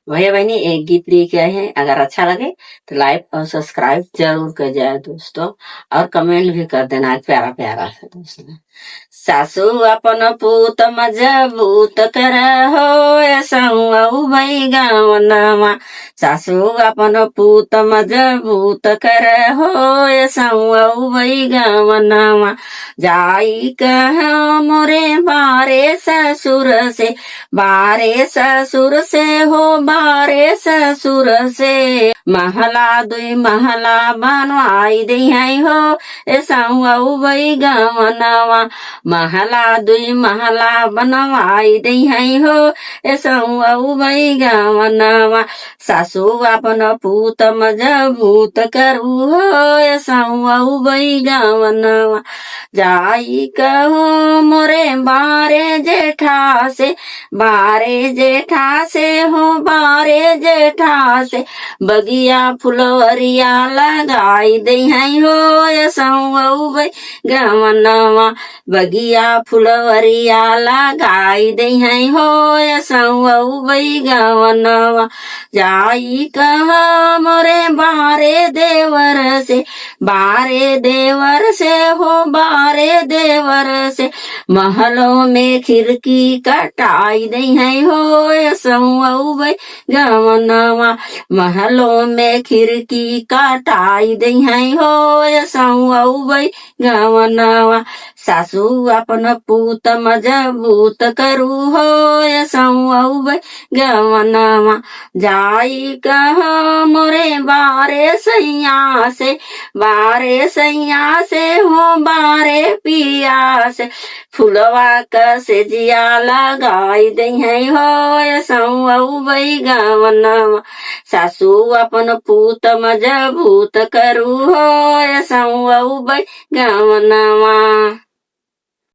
भैया बहनी एक गीत लेके आए हैं, अगर अच्छा लगे तो लाइक और सब्सक्राइब जरूर कर जाए दोस्तों। और कमेंट भी कर देना प्यारा प्यारा सा दोस्तों। सासू अपन पूत मजबूत कर हो संगऊ भई गावनमा। सासू अपन पूत मजबूत कर हो संगऊ भई गावनमा। जाई कह मोरे बारे ससुर से, बारे ससुर से हो बारे ससुर से। महला दुई महला बनवाई दी है हो ऐसाऊ भई गवनवा। महला दुई महला बनवाई दी है हो ऐसाऊ भई गवनवा। सासू अपन पूत मजबूत करू हो ऐसाऊ भई गवनवा। जाई कहो मोरे बारे जेठा से, बारे जेठा से हो बारे जेठा से। बगिया फुलवरिया लगाई दे है हो ऐसाऊ भई गवनवा। बगिया फुलवरिया लगाई दे है हो ऐसाऊ भई गवनवा। जाई कहा मोरे बारे देवर से, बारे देवर से हो बारे देवर से। महलों में खिड़की कटाई दे है हो ऐसाऊ भई गवनवा। महलों में खिड़की कटाई दे है हो ऐसाऊ भई गवनवा। सासू अपन पूत मजबूत करू हो ऐसाऊ भई गवनवा। जाई कह मोरे बारे सैया से, बारे सैया से हो बारे पिया से। फुलवा कसे जिया लगाई दे है हो ऐसाऊ भई गवनवा। सासू अपन पूत मजबूत करू हो ऐसाऊ भई गवनवा।